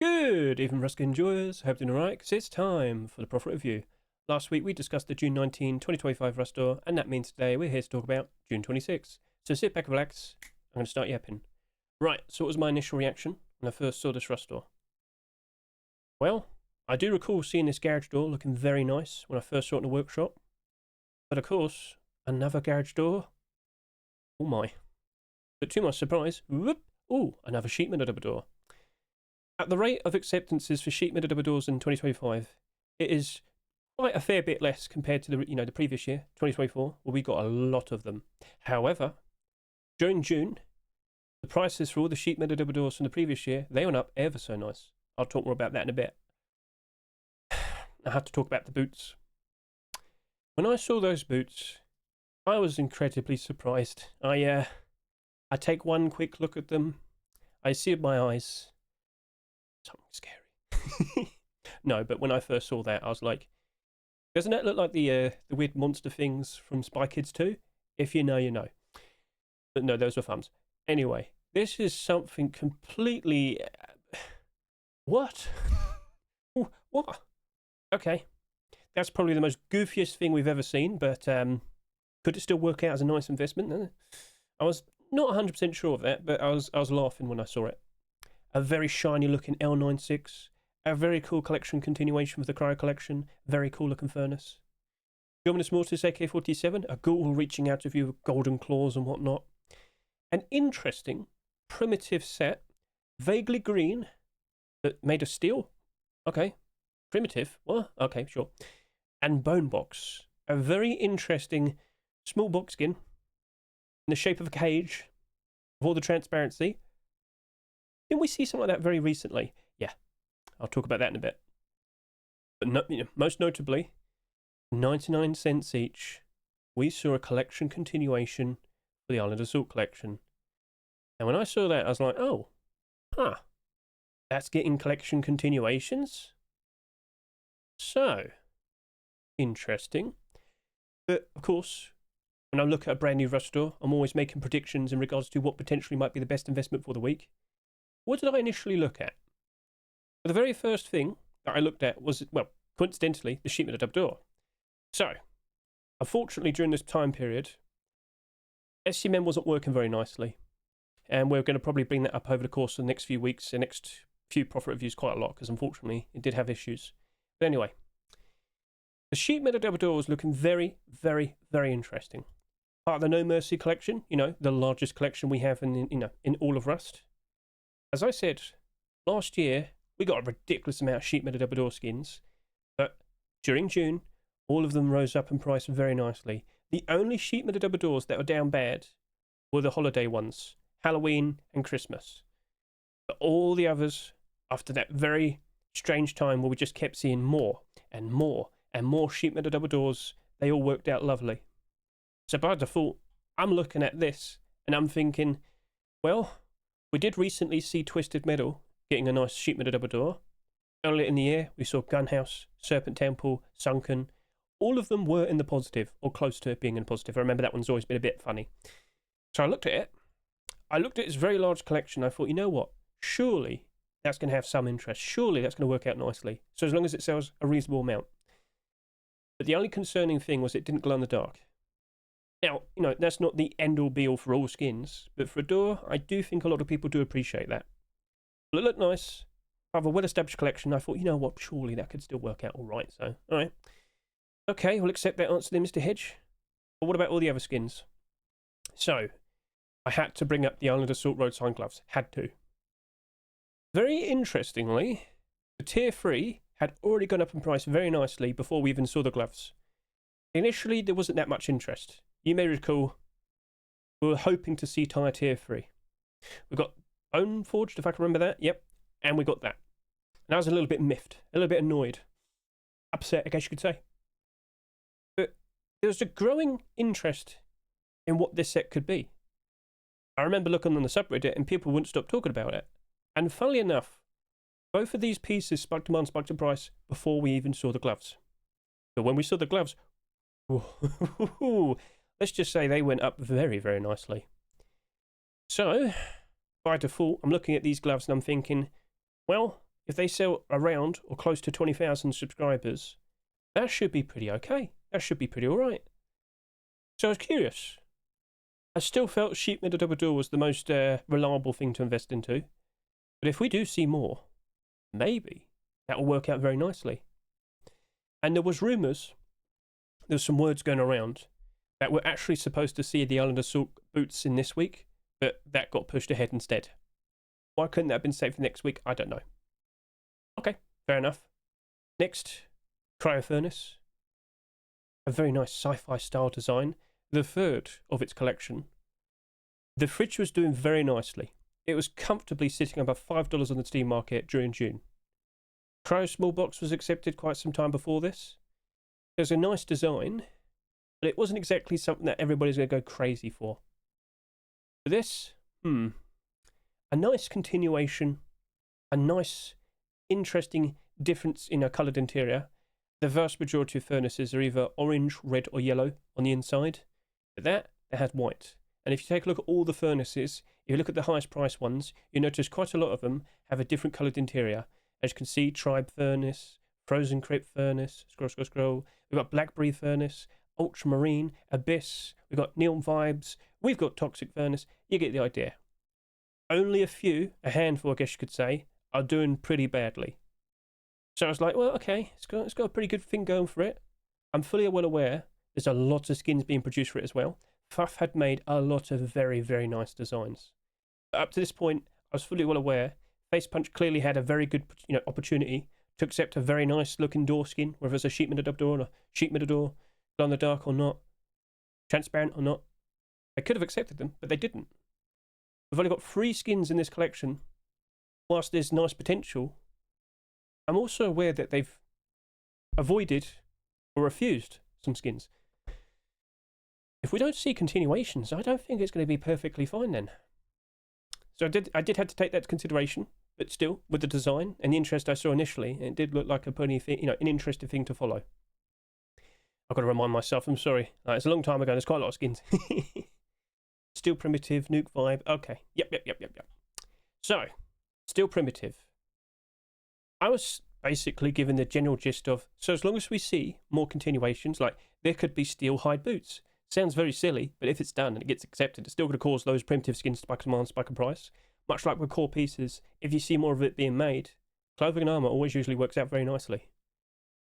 Good evening, Rusk enjoyers. Hope you're doing alright, because it's time for the profit review. Last week we discussed the June 19, 2025 Rust store, and that means today we're here to talk about June 26. So sit back and relax. I'm going to start yapping. Right, so what was my initial reaction when I first saw this Rust store? Well, I do recall seeing this garage door looking very nice when I first saw it in the workshop. But of course, another garage door. Oh my. But to my surprise, whoop, oh, another sheet metal double door. At the rate of acceptances for sheet metal double doors in 2025, it is quite a fair bit less compared to the previous year, 2024, where we got a lot of them. However, during June, the prices for all the sheet metal double doors from the previous year, they went up ever so nice. I'll talk more about that in a bit. I have to talk about the boots. When I saw those boots, I was incredibly surprised. I take one quick look at them. I see with my eyes something scary. No, but when I first saw that, I was like, doesn't that look like the weird monster things from Spy Kids 2? If you know, you know. But no, those were thumbs. Anyway, this is something completely... What? What? Okay. That's probably the most goofiest thing we've ever seen, but could it still work out as a nice investment? I was not 100% sure of that, but I was laughing when I saw it. A very shiny looking L96, a very cool collection continuation with the Cryo collection, very cool looking furnace. Dominus Mortis AK-47, a ghoul reaching out of you with golden claws and whatnot. An interesting, primitive set, vaguely green, but made of steel. Okay, primitive, what? Okay, sure. And Bone Box, a very interesting small box skin in the shape of a cage, with all the transparency. Didn't we see something like that very recently? Yeah, I'll talk about that in a bit. But no, most notably, 99 cents each, we saw a collection continuation for the Island Assault collection. And when I saw that, I was like, oh, that's getting collection continuations? So, interesting. But, of course, when I look at a brand new Rust store, I'm always making predictions in regards to what potentially might be the best investment for the week. What did I initially look at? Well, the very first thing that I looked at was, well, coincidentally, the sheet metal double door. So, unfortunately, during this time period, SCMM wasn't working very nicely. And we're going to probably bring that up over the course of the next few weeks, the next few profit reviews quite a lot, because unfortunately, it did have issues. But anyway, the sheet metal double door was looking very, very, very interesting. Part of the No Mercy collection, the largest collection we have in all of Rust. As I said, last year, we got a ridiculous amount of sheet metal double door skins, but during June, all of them rose up in price very nicely. The only sheet metal double doors that were down bad were the holiday ones, Halloween and Christmas. But all the others, after that very strange time where we just kept seeing more and more and more sheet metal double doors, they all worked out lovely. So by default, I'm looking at this and I'm thinking, well, we did recently see Twisted Metal getting a nice sheet metal double door. Earlier in the year, we saw Gunhouse, Serpent Temple, Sunken. All of them were in the positive, or close to being in the positive. I remember that one's always been a bit funny. So I looked at it. I looked at its very large collection. I thought, you know what? Surely that's going to have some interest. Surely that's going to work out nicely. So as long as it sells a reasonable amount. But the only concerning thing was it didn't glow in the dark. Now, that's not the end-all be-all for all skins, but for a door, I do think a lot of people do appreciate that. But it looked nice. I have a well-established collection. I thought, you know what, surely that could still work out all right. So, all right. Okay, we'll accept that answer then, Mr. Hedge. But what about all the other skins? So, I had to bring up the Island Assault Road Sign gloves. Had to. Very interestingly, the Tier 3 had already gone up in price very nicely before we even saw the gloves. Initially, there wasn't that much interest. You may recall, we were hoping to see Tier 3. We got Bone Forged, if I can remember that. Yep. And we got that. And I was a little bit miffed, a little bit annoyed. Upset, I guess you could say. But there was a growing interest in what this set could be. I remember looking on the subreddit and people wouldn't stop talking about it. And funnily enough, both of these pieces spiked demand, spiked in price before we even saw the gloves. But when we saw the gloves, let's just say they went up very, very nicely. So, by default, I'm looking at these gloves and I'm thinking, well, if they sell around or close to 20,000 subscribers, that should be pretty okay. That should be pretty alright. So I was curious. I still felt sheet metal double door was the most reliable thing to invest into. But if we do see more, maybe that will work out very nicely. And there was rumours, there was some words going around that we're actually supposed to see the Island Assault boots in this week, but that got pushed ahead instead. Why couldn't that have been saved for next week? I don't know. Okay, fair enough. Next, Cryo Furnace. A very nice sci-fi style design. The third of its collection. The fridge was doing very nicely. It was comfortably sitting above $5 on the Steam market during June. Cryo Small Box was accepted quite some time before this. There's a nice design, but it wasn't exactly something that everybody's going to go crazy for. For this, a nice continuation, a nice, interesting difference in a coloured interior. The vast majority of furnaces are either orange, red or yellow on the inside, but that has white. And if you take a look at all the furnaces, if you look at the highest price ones, you notice quite a lot of them have a different coloured interior. As you can see, Tribe Furnace, Frozen Crypt Furnace, scroll. We've got Blackberry Furnace, Ultramarine, Abyss, we've got Neon Vibes, we've got Toxic Furnace. You get the idea. Only a handful I guess you could say, are doing pretty badly. So I was like, well, okay, it's got a pretty good thing going for it. I'm fully well aware there's a lot of skins being produced for it as well. Fuff had made a lot of very, very nice designs. But up to this point, I was fully well aware Face Punch clearly had a very good opportunity to accept a very nice looking door skin, whether it's a sheet metal door or a sheet metal door, glow in the dark or not, transparent or not. They could have accepted them, but they didn't. We've only got 3 skins in this collection. Whilst there's nice potential, I'm also aware that they've avoided or refused some skins. If we don't see continuations, I don't think it's going to be perfectly fine then. So I did have to take that into consideration, but still, with the design and the interest I saw initially, it did look like a pretty an interesting thing to follow. I've got to remind myself, I'm sorry, it's a long time ago, there's quite a lot of skins. Still Primitive, Nuke Vibe, okay, yep. So, Still Primitive. I was basically given the general gist of, so as long as we see more continuations, like there could be steel hide boots. Sounds very silly, but if it's done and it gets accepted, it's still going to cause those primitive skins to spike demand, spike in price. Much like with core pieces, if you see more of it being made, clothing and armour always usually works out very nicely.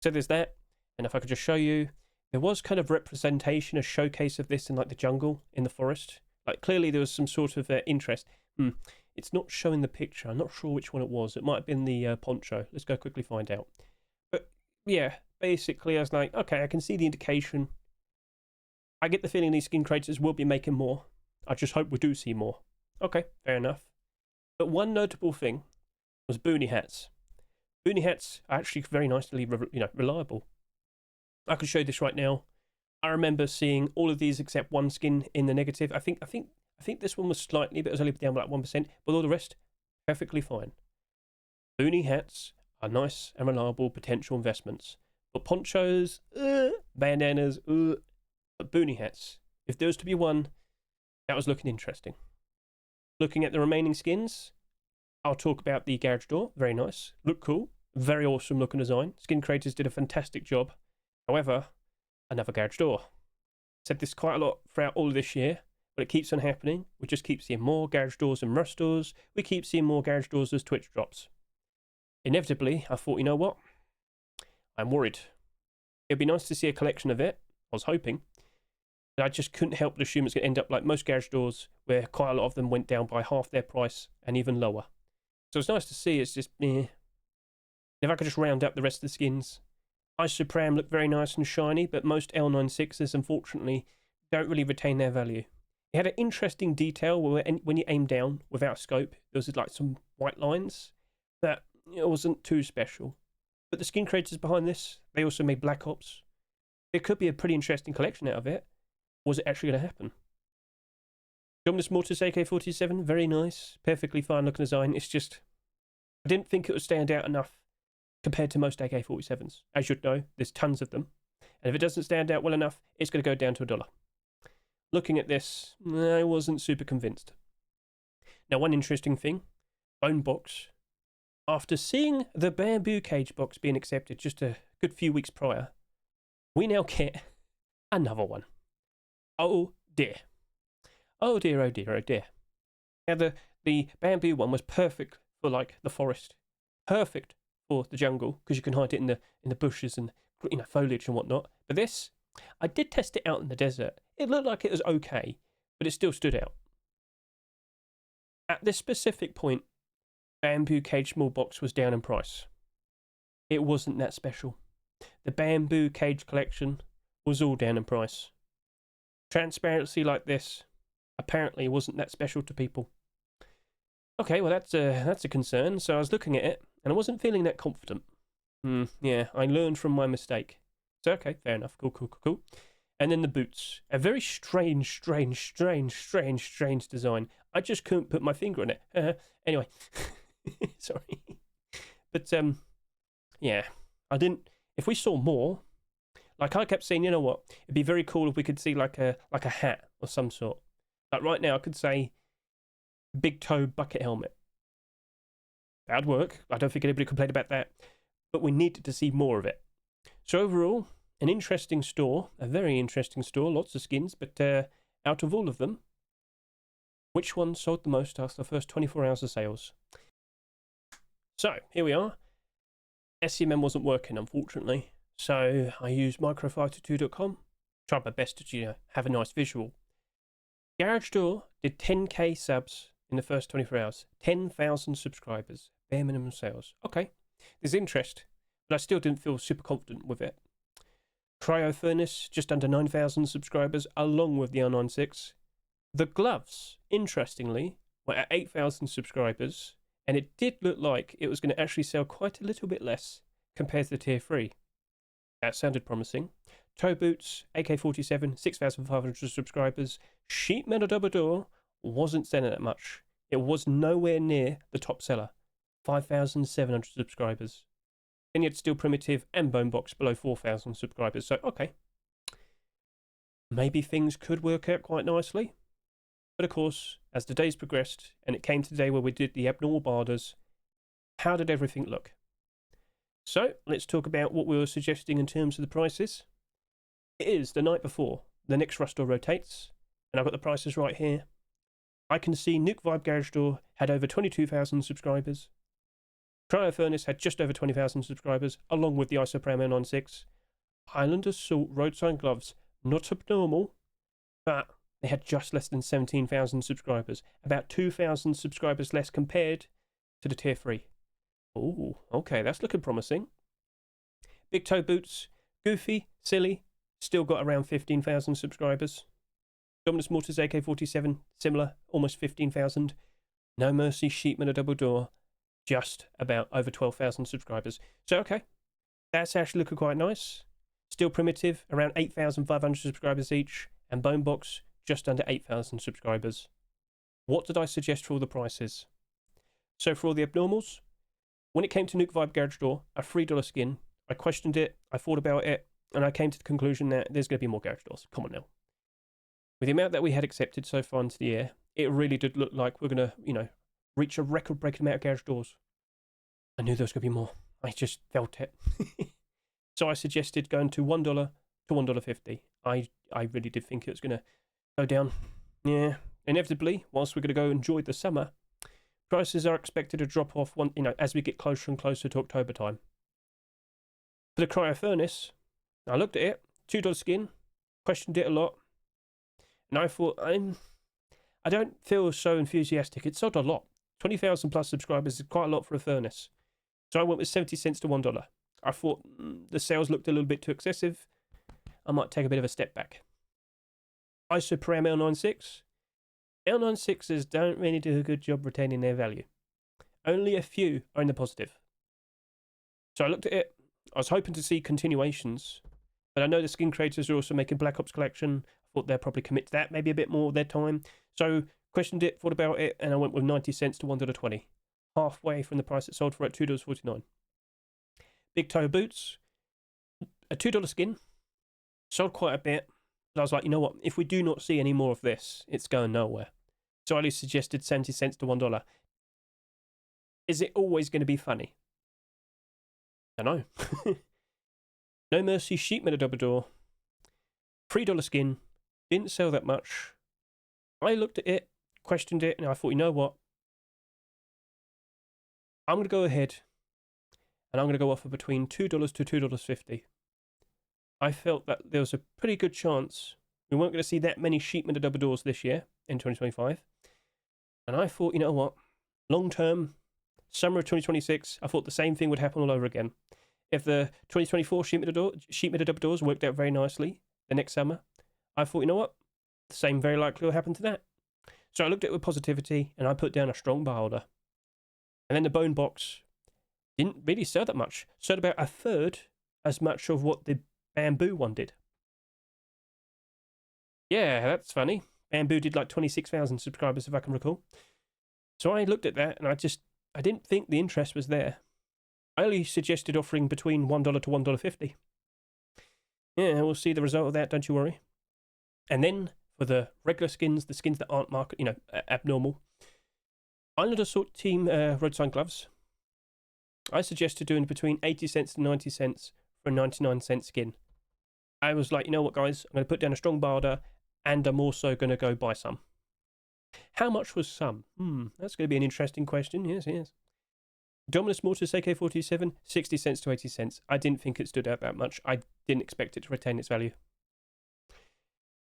So there's that, and if I could just show you, there was kind of representation, a showcase of this in like the jungle, in the forest. Like clearly there was some sort of interest. It's not showing the picture, I'm not sure which one it was. It might have been the poncho. Let's go quickly find out. But yeah, basically I was like, okay, I can see the indication. I get the feeling these skin creators will be making more. I just hope we do see more. Okay, fair enough. But one notable thing was boonie hats. Boonie hats are actually very nicely, reliable. I can show you this right now. I remember seeing all of these except one skin in the negative. I think this one was slightly, but it was only down by like 1%. But all the rest, perfectly fine. Boonie hats are nice and reliable potential investments. But ponchos, bandanas, but boonie hats, if there was to be one, that was looking interesting. Looking at the remaining skins, I'll talk about the garage door. Very nice. Look cool. Very awesome looking design. Skin creators did a fantastic job. However, another garage door. Said this quite a lot throughout all of this year, but it keeps on happening. We just keep seeing more garage doors and rust doors. We keep seeing more garage doors as Twitch drops. Inevitably, I thought, you know what? I'm worried. It'd be nice to see a collection of it. I was hoping. But I just couldn't help but assume it's going to end up like most garage doors, where quite a lot of them went down by half their price and even lower. So it's nice to see. It's just, If I could just round up the rest of the skins. Isopram look very nice and shiny, but most L96s, unfortunately, don't really retain their value. It had an interesting detail where when you aim down without scope, there was like some white lines that it wasn't too special. But the skin creators behind this, they also made Black Ops. There could be a pretty interesting collection out of it. Was it actually going to happen? Dominus Mortis AK-47, very nice, perfectly fine looking design. It's just, I didn't think it would stand out enough compared to most AK-47s. As you'd know, there's tons of them. And if it doesn't stand out well enough, it's going to go down to $1. Looking at this, I wasn't super convinced. Now, one interesting thing, Bone Box. After seeing the bamboo cage box being accepted just a good few weeks prior, we now get another one. Oh dear. Oh dear, oh dear, oh dear. Now the bamboo one was perfect for like the forest. Perfect for the jungle, because you can hide it in the bushes and foliage and whatnot. But this, I did test it out in the desert. It looked like it was okay, but it still stood out. At this specific point, bamboo cage small box was down in price. It wasn't that special. The bamboo cage collection was all down in price. Transparency like this apparently wasn't that special to people. Okay, well that's a concern. So I was looking at it and I wasn't feeling that confident. Yeah, I learned from my mistake. So okay, fair enough. Cool. And then the boots, a very strange design. I just couldn't put my finger on it. Anyway, sorry, but yeah, I didn't. If we saw more, like I kept saying, you know what, it'd be very cool if we could see like a hat or some sort. Like right now, I could say big toe bucket helmet. That'd work. I don't think anybody complained about that. But we needed to see more of it. So overall, an interesting store, a very interesting store, lots of skins, but out of all of them, which one sold the most after the first 24 hours of sales? So, here we are. SCMM wasn't working, unfortunately. So, I used microfighter2.com. Tried my best to have a nice visual. Garage Door did 10k subs in the first 24 hours. 10,000 subscribers. Bare minimum sales. Okay, there's interest, but I still didn't feel super confident with it. Cryo Furnace, just under 9,000 subscribers, along with the R96. The gloves, interestingly, were at 8,000 subscribers, and it did look like it was going to actually sell quite a little bit less compared to the Tier 3. That sounded promising. Toe Boots, AK-47, 6,500 subscribers. Sheet Metal Double Door wasn't selling that much. It was nowhere near the top seller. 5,700 subscribers. Then you had Steel Primitive and Bone Box below 4,000 subscribers. So, okay. Maybe things could work out quite nicely. But of course, as the days progressed, and it came to the day where we did the abnormal barders, how did everything look? So, let's talk about what we were suggesting in terms of the prices. It is the night before the next Rust Door rotates, and I've got the prices right here. I can see Nuke Vibe Garage Door had over 22,000 subscribers. Cryo Furnace had just over 20,000 subscribers, along with the Isoprano 96. Highland Assault Roadside Gloves, not abnormal, but they had just less than 17,000 subscribers, about 2,000 subscribers less compared to the Tier 3. Oh, okay, that's looking promising. Big Toe Boots, goofy, silly, still got around 15,000 subscribers. Dominus Mortars AK-47, similar, almost 15,000. No Mercy Sheet Metal Double Door, just about over 12,000 subscribers. So, okay, that's actually looking quite nice. Steel Primitive, around 8,500 subscribers each, and Bone Box, just under 8,000 subscribers. What did I suggest for all the prices? So for all the abnormals, when it came to Nuke Vibe Garage Door, a $3 skin, I questioned it, I thought about it, and I came to the conclusion that there's going to be more Garage Doors. Come on now. With the amount that we had accepted so far into the year, it really did look like we're going to, reach a record-breaking amount of Garage Doors. I knew there was going to be more. I just felt it. So I suggested going to $1 to $1.50. I really did think it was going to go down. Yeah, inevitably, whilst we're going to go enjoy the summer, prices are expected to drop off as we get closer and closer to October time. For the Cryo Furnace, I looked at it, $2 skin, questioned it a lot, and I thought, I don't feel so enthusiastic. It sold a lot. 20,000 plus subscribers is quite a lot for a furnace. So I went with 70 cents to $1. I thought the sales looked a little bit too excessive. I might take a bit of a step back. Isoprano L96. L96s don't really do a good job retaining their value. Only a few are in the positive. So I looked at it. I was hoping to see continuations, but I know the skin creators are also making Black Ops Collection. I thought they'd probably commit to that, maybe a bit more of their time. So questioned it, thought about it, and I went with 90 cents to $1.20. Halfway from the price it sold for at $2.49. Big Toe Boots, a $2 skin, sold quite a bit. But I was like, you know what, if we do not see any more of this, it's going nowhere. So I suggested 70 cents to $1. Is it always going to be funny? I know. No Mercy Sheet Metal Double Door. $3 skin. Didn't sell that much. I looked at it, questioned it, and I thought, you know what? I'm going to go ahead and I'm going to go offer between $2 to $2.50. I felt that there was a pretty good chance we weren't going to see that many sheet metal double doors this year in 2025. And I thought, you know what? Long term, summer of 2026, I thought the same thing would happen all over again. If the 2024 sheet metal double doors worked out very nicely the next summer, I thought, you know what? The same very likely will happen to that. So I looked at it with positivity and I put down a strong buy order. And then the bone box didn't really sell that much. Sold about a third as much of what the bamboo one did. Yeah, that's funny. Bamboo did like 26,000 subscribers, if I can recall. So I looked at that and I didn't think the interest was there. I only suggested offering between $1 to $1.50. Yeah, we'll see the result of that, don't you worry. And then for the regular skins, the skins that aren't abnormal, Island Assault Team road sign gloves, I suggested doing between 80 cents and 90 cents for a 99-cent skin. I was like, you know what, guys? I'm going to put down a strong buy order, and I'm also going to go buy some. How much was some? That's going to be an interesting question. Yes, yes. Dominus Mortis AK-47, 60 cents to 80 cents. I didn't think it stood out that much. I didn't expect it to retain its value.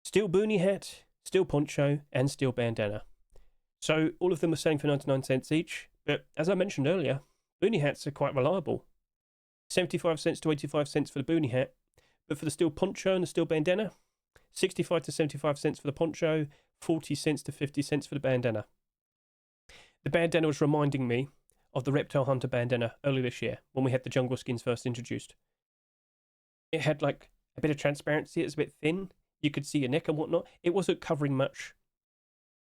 Steel boonie hat, steel poncho, and steel bandana. So all of them are selling for 99 cents each. But as I mentioned earlier, boonie hats are quite reliable. 75 cents to 85 cents for the boonie hat. But for the steel poncho and the steel bandana, 65 to 75 cents for the poncho, 40 cents to 50 cents for the bandana. The bandana was reminding me of the Reptile Hunter bandana earlier this year when we had the jungle skins first introduced. It had like a bit of transparency. It was a bit thin. You could see your neck and whatnot. It wasn't covering much.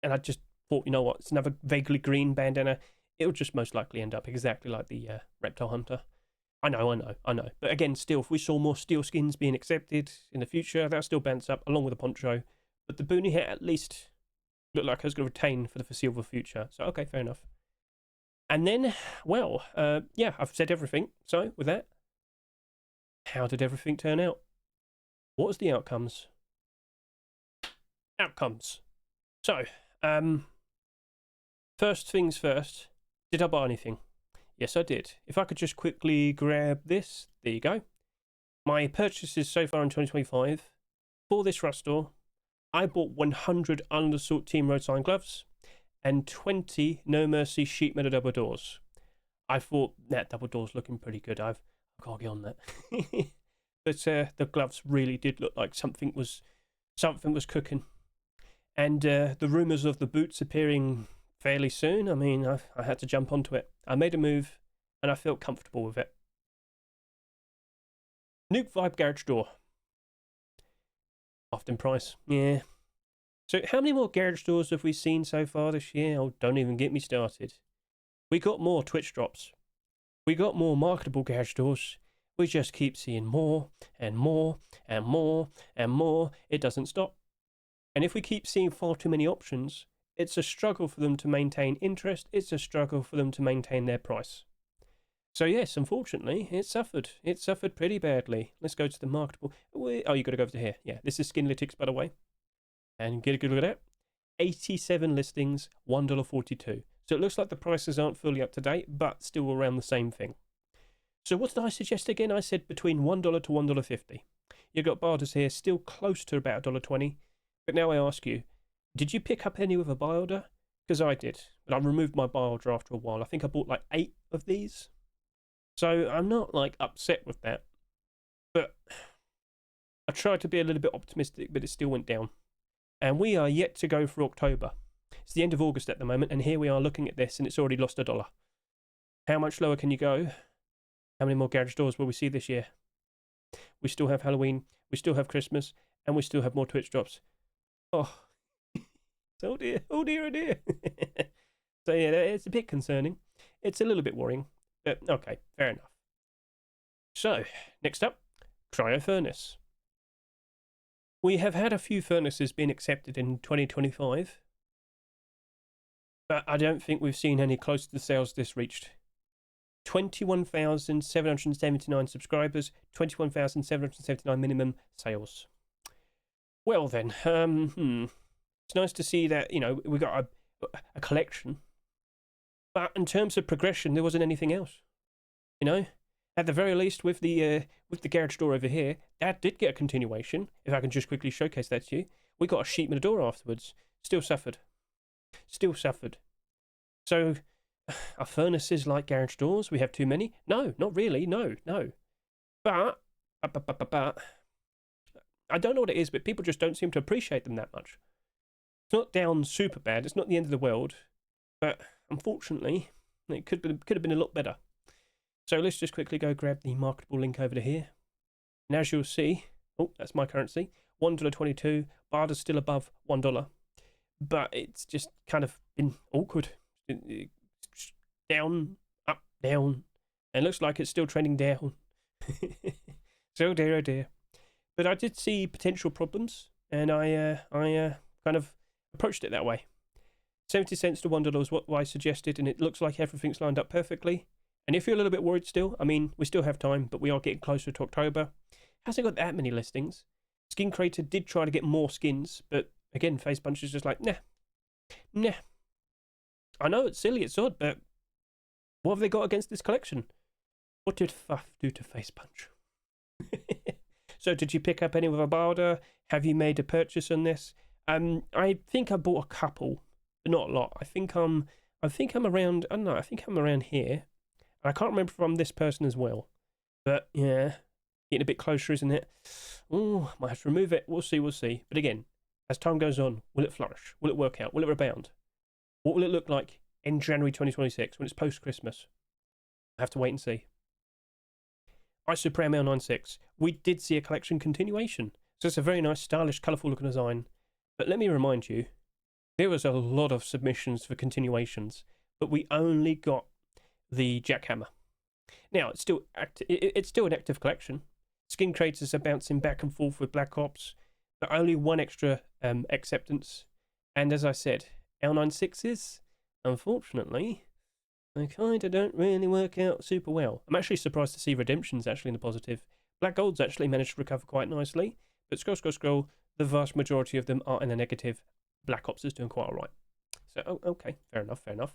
And I just thought, you know what, it's another vaguely green bandana. It'll just most likely end up exactly like the Reptile Hunter. I know. But again, still, if we saw more steel skins being accepted in the future, that'll still bounce up along with the poncho. But the boonie hat at least looked like I was going to retain for the foreseeable future. So, okay, fair enough. And then, well, yeah, I've said everything. So, with that, how did everything turn out? What was the outcomes? So, first things first, did I buy anything? Yes, I did. If I could just quickly grab this, there you go. My purchases so far in 2025 for this Rust store, I bought 100 Island Assault Team road sign gloves and 20 No Mercy sheet metal double doors. I thought that double door's looking pretty good. I can't get on that. But the gloves really did look like something was cooking. And the rumours of the boots appearing fairly soon, I mean, I had to jump onto it. I made a move, and I felt comfortable with it. Nuke Vibe Garage Door. Halved in price, yeah. So how many more garage doors have we seen so far this year? Oh, don't even get me started. We got more Twitch drops. We got more marketable garage doors. We just keep seeing more and more and more and more. It doesn't stop. And if we keep seeing far too many options, it's a struggle for them to maintain interest. It's a struggle for them to maintain their price. So yes, unfortunately, it suffered. It suffered pretty badly. Let's go to the marketable. Oh, you got to go over to here. Yeah, this is Skinlytics, by the way. And get a good look at that. 87 listings, $1.42. So it looks like the prices aren't fully up to date, but still around the same thing. So what did I suggest again? I said between $1 to $1.50. You've got barders here, still close to about $1.20. But now I ask you, did you pick up any with a buy order? Because I did. But I removed my buy order after a while. I think I bought like 8 of these. So I'm not like upset with that. But I tried to be a little bit optimistic, but it still went down. And we are yet to go for October. It's the end of August at the moment, and here we are looking at this, and it's already lost $1. How much lower can you go? How many more garage doors will we see this year? We still have Halloween, we still have Christmas, and we still have more Twitch drops. Oh, oh dear, oh dear, oh dear. So yeah, it's a bit concerning. It's a little bit worrying, but okay, fair enough. So, next up, Cryo Furnace. We have had a few furnaces being accepted in 2025, but I don't think we've seen any close to the sales this reached. 21,779 subscribers, 21,779 minimum sales. Well then, it's nice to see that, you know, we got a collection. But in terms of progression, there wasn't anything else. You know, at the very least, with the garage door over here, that did get a continuation. If I can just quickly showcase that to you, we got a sheet metal door afterwards. Still suffered. So, are furnaces like garage doors? We have too many? No, not really. No. But I don't know what it is, but people just don't seem to appreciate them that much. It's not down super bad. It's not the end of the world, but unfortunately, it could have been a lot better. So let's just quickly go grab the marketable link over to here. And as you'll see, oh, that's my currency, $1.22. Barter's still above $1, but it's just kind of been awkward. Down, up, down, and it looks like it's still trending down. So dear, oh dear. But I did see potential problems, and I kind of approached it that way. 70 cents to $1 was what I suggested, and it looks like everything's lined up perfectly. And if you're a little bit worried still, I mean, we still have time, but we are getting closer to October. Hasn't got that many listings. Skin Creator did try to get more skins, but again, Face Punch is just like, nah. I know it's silly, it's odd, but what have they got against this collection? What did Fuff do to Face Punch? So did you pick up any with a barter? Have you made a purchase on this? I think I bought a couple, but not a lot. I think I'm around, I don't know, I think I'm around here. I can't remember if I'm this person as well. But yeah, getting a bit closer, isn't it? Oh, might have to remove it. We'll see. But again, as time goes on, will it flourish? Will it work out? Will it rebound? What will it look like in January 2026 when it's post-Christmas? I have to wait and see. Isoprem L96. We did see a collection continuation. So it's a very nice, stylish, colourful looking design. But let me remind you, there was a lot of submissions for continuations, but we only got the jackhammer. Now, it's still an active collection. Skin Creators are bouncing back and forth with Black Ops, but only one extra acceptance. And as I said, L96s, unfortunately, they kind of don't really work out super well. I'm actually surprised to see redemptions actually in the positive. Black Golds actually managed to recover quite nicely, but scroll, the vast majority of them are in the negative. Black Ops is doing quite alright. So, okay, fair enough.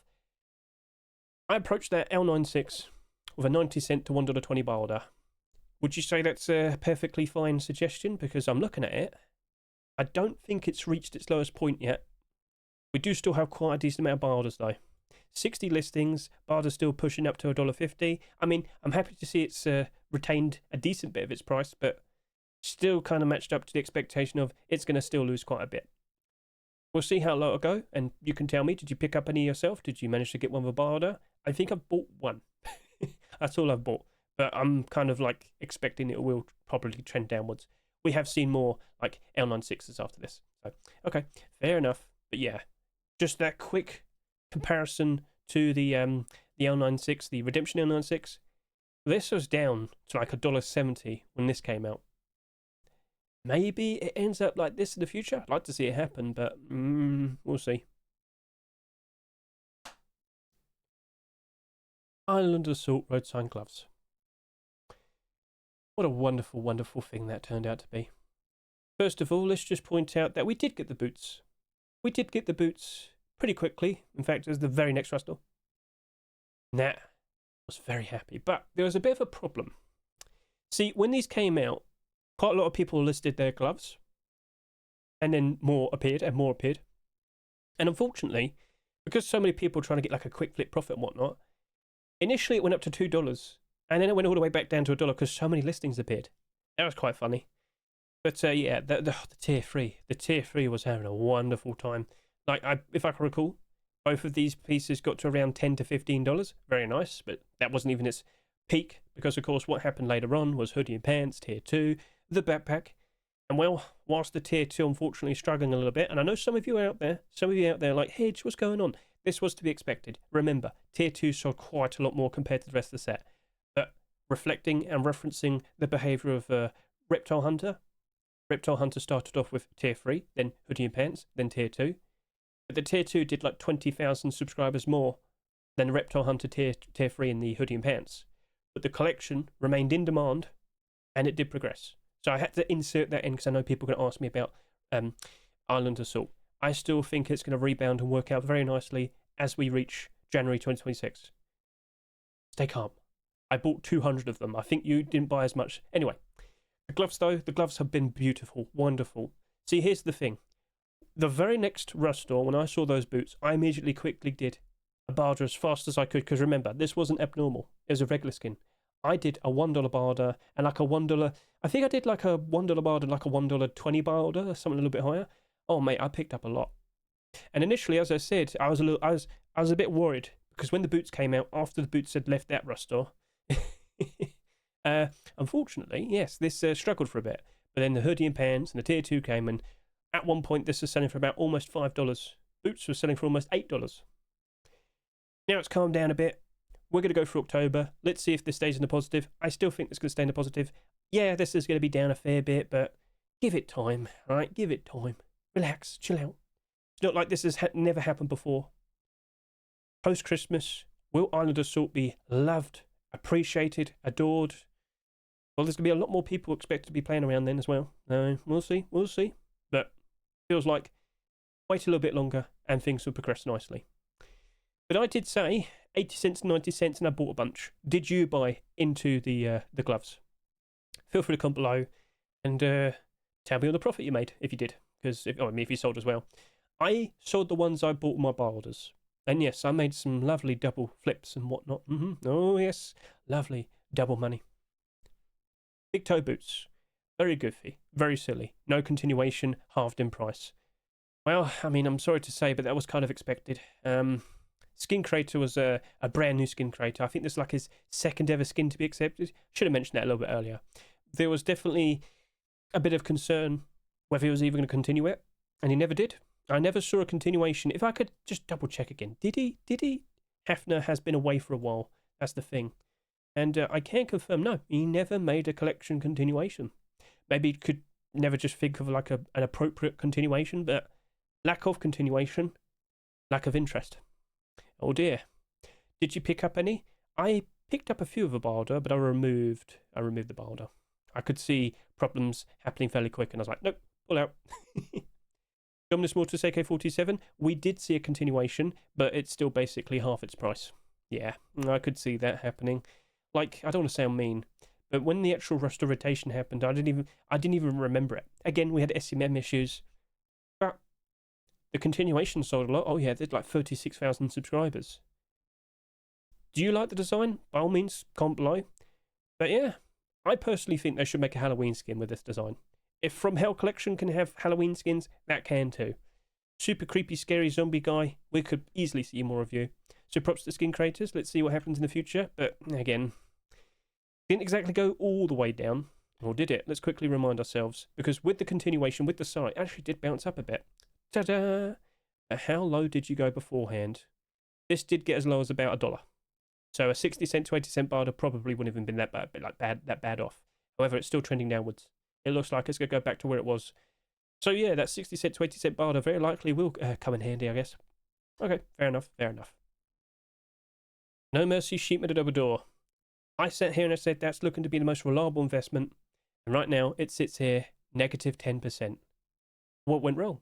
I approached that L96 with a 90 cent to $1.20 bar order. Would you say that's a perfectly fine suggestion? Because I'm looking at it. I don't think it's reached its lowest point yet. We do still have quite a decent amount of bar orders though. 60 listings, barter's still pushing up to $1.50. I mean, I'm happy to see it's retained a decent bit of its price, but still kind of matched up to the expectation of it's going to still lose quite a bit. We'll see how low it'll go, and you can tell me, did you pick up any yourself? Did you manage to get one with a bar order? I think I've bought one. That's all I've bought. But I'm kind of like expecting it will probably trend downwards. We have seen more like L96s after this. So, okay, fair enough. But yeah, just that quick comparison to the L96, the Redemption L96. This was down to like $1.70 when this came out. Maybe it ends up like this in the future. I'd like to see it happen, but we'll see. Island Assault Road Sign Gloves. What a wonderful, wonderful thing that turned out to be. First of all, let's just point out that we did get the boots. We did get the boots pretty quickly. In fact, it was the very next Rustle. Nah, I was very happy. But there was a bit of a problem. See, when these came out, quite a lot of people listed their gloves. And then more appeared and more appeared. And unfortunately, because so many people were trying to get like a quick flip profit and whatnot, initially it went up to $2. And then it went all the way back down to $1 because so many listings appeared. That was quite funny. But yeah, the tier 3. The tier 3 was having a wonderful time. Like, if I can recall, both of these pieces got to around $10 to $15. Very nice, but that wasn't even its peak. Because, of course, what happened later on was hoodie and pants, tier 2, the backpack. And, well, whilst the tier 2, unfortunately, is struggling a little bit, and I know some of you out there like, Hedge, what's going on? This was to be expected. Remember, tier 2 sold quite a lot more compared to the rest of the set. But reflecting and referencing the behaviour of Reptile Hunter started off with tier 3, then hoodie and pants, then tier 2. But the tier 2 did like 20,000 subscribers more than the Reptile Hunter tier 3 in the hoodie and pants. But the collection remained in demand, and it did progress. So I had to insert that in because I know people are going to ask me about Island Assault. I still think it's going to rebound and work out very nicely as we reach January 2026. Stay calm. I bought 200 of them. I think you didn't buy as much. Anyway, the gloves, though, the gloves have been beautiful, wonderful. See, here's the thing. The very next Rust store, when I saw those boots, I immediately quickly did a barter as fast as I could, because remember, this wasn't abnormal. It was a regular skin. I did a $1 barter and like a $1. I think I did like a $1 barter, like a $1.20 barter, something a little bit higher. Oh mate, I picked up a lot. And initially, as I said, I was a bit worried because when the boots came out after the boots had left that Rust store, unfortunately, yes, this struggled for a bit. But then the hoodie and pants and the tier 2 came, and at one point this was selling for about almost $5. Boots were selling for almost $8. Now it's calmed down a bit. We're going to go for October. Let's see if this stays in the positive. I still think it's going to stay in the positive. Yeah, this is going to be down a fair bit, but give it time, all right? Give it time. Relax, chill out. It's not like this has never happened before. Post-Christmas, will Island Assault be loved, appreciated, adored? Well, there's going to be a lot more people expected to be playing around then as well. We'll see, we'll see. But feels like wait a little bit longer and things will progress nicely. But I did say 80 cents, 90 cents, and I bought a bunch. Did you buy into the gloves? Feel free to comment below and tell me on the profit you made if you did. Because if you sold as well. I sold the ones I bought with my buy orders. And yes, I made some lovely double flips and whatnot. Oh yes, lovely double money. Big toe boots. Very goofy. Very silly. No continuation, halved in price. Well, I mean, I'm sorry to say, but that was kind of expected. Skin Creator was a brand new Skin Creator. I think this is like his second ever skin to be accepted. Should have mentioned that a little bit earlier. There was definitely a bit of concern whether he was even going to continue it, and he never did. I never saw a continuation. If I could just double check again. Did he? Hafner has been away for a while. That's the thing. And I can confirm, no, he never made a collection continuation. Maybe he could never just think of like an appropriate continuation, but lack of continuation, lack of interest. Oh dear. Did you pick up any? I picked up a few of the barter, but I removed the barter. I could see problems happening fairly quick, and I was like, nope, pull out. Dominus Mortis AK-47, we did see a continuation, but it's still basically half its price. Yeah, I could see that happening. Like, I don't want to sound mean, but when the actual roster rotation happened, I didn't even remember it. Again, we had SMM issues, but the continuation sold a lot. Oh yeah, there's like 36,000 subscribers. Do you like the design? By all means, comment below. But yeah, I personally think they should make a Halloween skin with this design. If From Hell Collection can have Halloween skins, that can too. Super creepy, scary zombie guy. We could easily see more of you. So props to skin creators. Let's see what happens in the future. But again, didn't exactly go all the way down. Or did it? Let's quickly remind ourselves. Because with the continuation, with the site, actually did bounce up a bit. Ta-da! How low did you go beforehand? This did get as low as about $1. So a 60 cent to 80 cent barter probably wouldn't have even been that bad off. However, it's still trending downwards. It looks like it's going to go back to where it was. So yeah, that 60 cent to 80 cent barter very likely will come in handy, I guess. Okay, fair enough, fair enough. No Mercy sheet metal double door. I sat here and I said that's looking to be the most reliable investment. And right now, it sits here, negative 10%. What went wrong?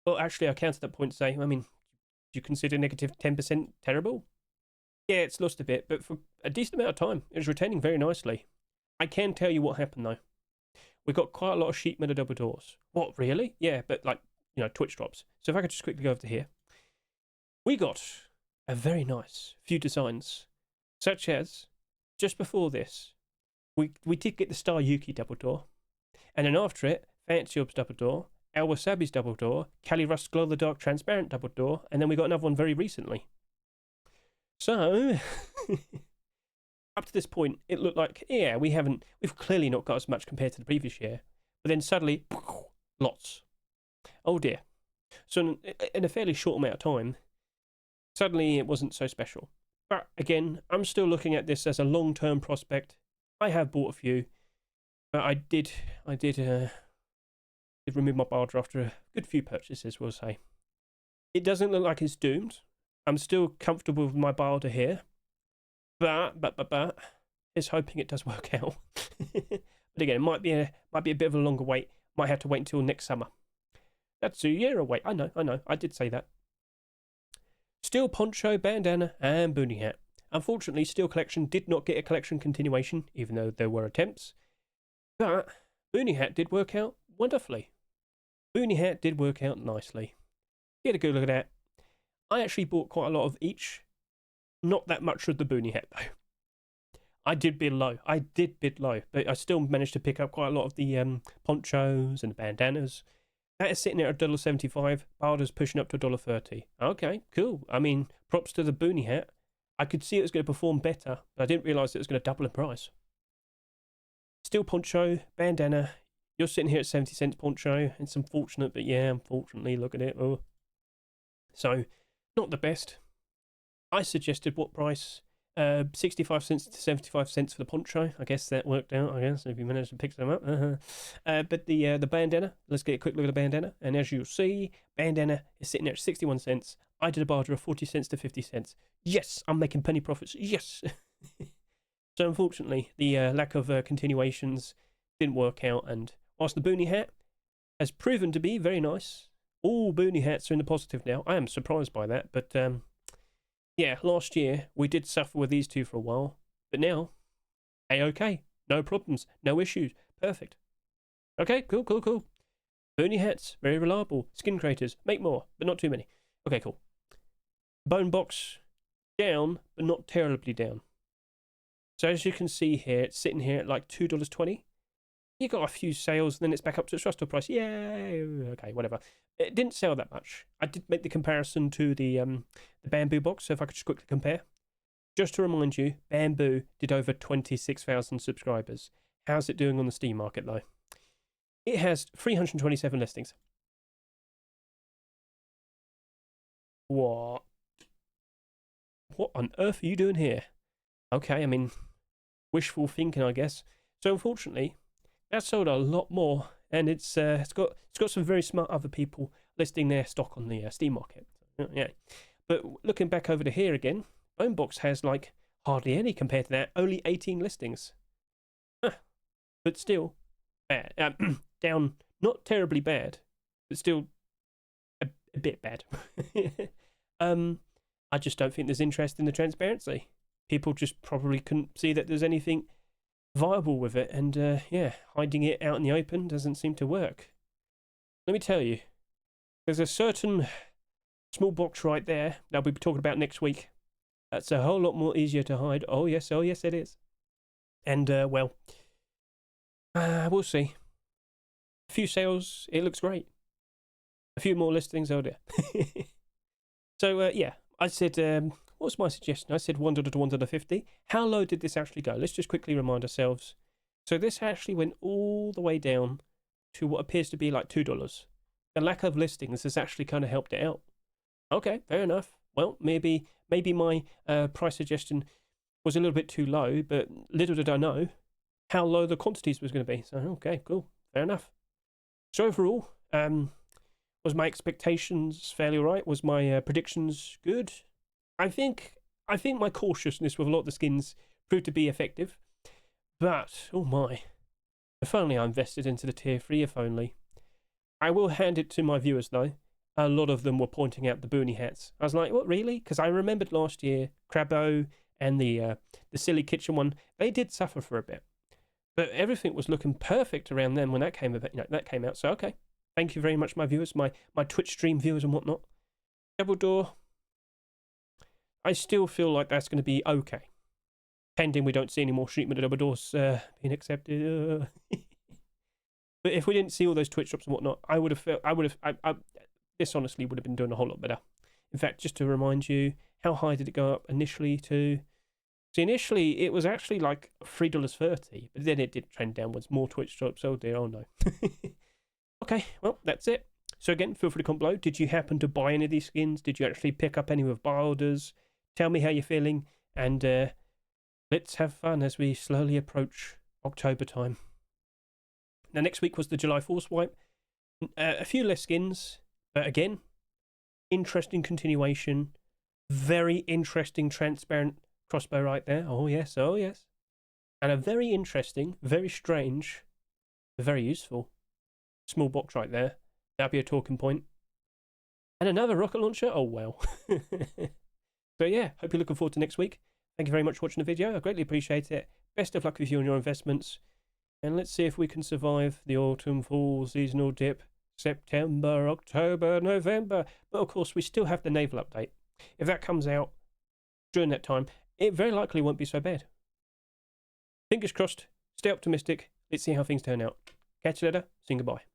Well, actually, I counted that point to say, I mean, do you consider negative 10% terrible? Yeah, it's lost a bit, but for a decent amount of time, it was retaining very nicely. I can tell you what happened, though. We got quite a lot of sheet metal double doors. What, really? Yeah, but like, Twitch drops. So if I could just quickly go over to here. We got a very nice few designs, such as, just before this, we did get the Star Yuki double door. And then after it, Fancy Orbs double door, El Wasabi's double door, Cali Rust Glow the Dark Transparent double door, and then we got another one very recently. So, up to this point, it looked like, yeah, we've clearly not got as much compared to the previous year. But then suddenly, lots. Oh dear. So in a fairly short amount of time, suddenly it wasn't so special. But again, I'm still looking at this as a long-term prospect. I have bought a few, but I did remove my barter after a good few purchases, we'll say. It doesn't look like it's doomed. I'm still comfortable with my Barter here, but is hoping it does work out. But again, it might be a bit of a longer wait. Might have to wait until next summer. That's a year away. I know. I did say that. Steel poncho, bandana, and boonie hat. Unfortunately, Steel collection did not get a collection continuation, even though there were attempts. But boonie hat did work out wonderfully. Boonie hat did work out nicely. Get a good look at that. I actually bought quite a lot of each. Not that much of the boonie hat, though. I did bid low, but I still managed to pick up quite a lot of the ponchos and the bandanas. That is sitting at $1.75. Barter's pushing up to $1.30. Okay, cool. I mean, props to the boonie hat. I could see it was going to perform better, but I didn't realise it was going to double in price. Steel poncho, bandana. You're sitting here at 70 cents poncho. It's unfortunate, but yeah, unfortunately, look at it. Oh. So, not the best. I suggested what price? 65 cents to 75 cents for the poncho. I guess that worked out, I guess, if you managed to pick them up. But the bandana, let's get a quick look at the bandana. And as you'll see, bandana is sitting there at 61 cents. I did a barter of 40 cents to 50 cents. Yes, I'm making penny profits. Yes. So unfortunately, the lack of continuations didn't work out. And whilst the boonie hat has proven to be very nice, all boonie hats are in the positive now. I am surprised by that, but yeah, last year we did suffer with these two for a while, but now, A-OK. No problems, no issues, perfect. Okay, cool. Boonie hats, very reliable. Skin creators, make more, but not too many. Okay, cool. Bone box, down, but not terribly down. So as you can see here, it's sitting here at like $2.20. You got a few sales, and then it's back up to its rust price. Yay! Okay, whatever. It didn't sell that much. I did make the comparison to the bamboo box, so if I could just quickly compare. Just to remind you, Bamboo did over 26,000 subscribers. How's it doing on the Steam market, though? It has 327 listings. What? What on earth are you doing here? Okay, I mean, wishful thinking, I guess. So unfortunately, that sold a lot more, and it's got some very smart other people listing their stock on the Steam market. Yeah, but looking back over to here again, Bonebox has like hardly any compared to that. Only 18 listings, but still bad. Down, not terribly bad, but still a bit bad. I just don't think there's interest in the transparency. People just probably couldn't see that there's anything viable with it, and yeah, hiding it out in the open doesn't seem to work. Let me tell you, there's a certain small box right there that we'll be talking about next week. That's a whole lot more easier to hide. Oh yes it is. And well, we'll see. A few sales, it looks great. A few more listings, oh dear. So yeah, I said, what was my suggestion? I said $1 to $1.50. How low did this actually go? Let's just quickly remind ourselves. So this actually went all the way down to what appears to be like $2. The lack of listings has actually kind of helped it out. Okay, fair enough. Well, maybe my price suggestion was a little bit too low, but little did I know how low the quantities was going to be. So okay, cool, fair enough. So overall, was my expectations fairly right? Was my predictions good? I think my cautiousness with a lot of the skins proved to be effective. But, oh my, if only I invested into the tier 3, if only. I will hand it to my viewers though. A lot of them were pointing out the boonie hats. I was like, what, really? Because I remembered last year, Crabbo and the Silly Kitchen one, they did suffer for a bit. But everything was looking perfect around them when that came out. So, okay. Thank you very much, my viewers, my Twitch stream viewers and whatnot. Double door. I still feel like that's going to be okay. Pending we don't see any more treatment of double doors being accepted. But if we didn't see all those Twitch drops and whatnot, this honestly would have been doing a whole lot better. In fact, just to remind you, how high did it go up initially to? So initially, it was actually like $3.30, but then it did trend downwards. More Twitch drops. Oh dear, oh no. Okay, well, that's it. So again, feel free to comment below. Did you happen to buy any of these skins? Did you actually pick up any with buy orders? Tell me how you're feeling, and let's have fun as we slowly approach October time. Now, next week was the July 4th swipe. A few less skins, but again, interesting continuation. very interesting, transparent crossbow right there. Oh, yes, oh, yes. And a very interesting, very strange, very useful small box right there. That'd be a talking point. And another rocket launcher? Oh, well. So, yeah, hope you're looking forward to next week. Thank you very much for watching the video. I greatly appreciate it. Best of luck with you and your investments. And let's see if we can survive the autumn, fall, seasonal dip, September, October, November. But, of course, we still have the naval update. If that comes out during that time, it very likely won't be so bad. Fingers crossed. Stay optimistic. Let's see how things turn out. Catch you later. Sing goodbye.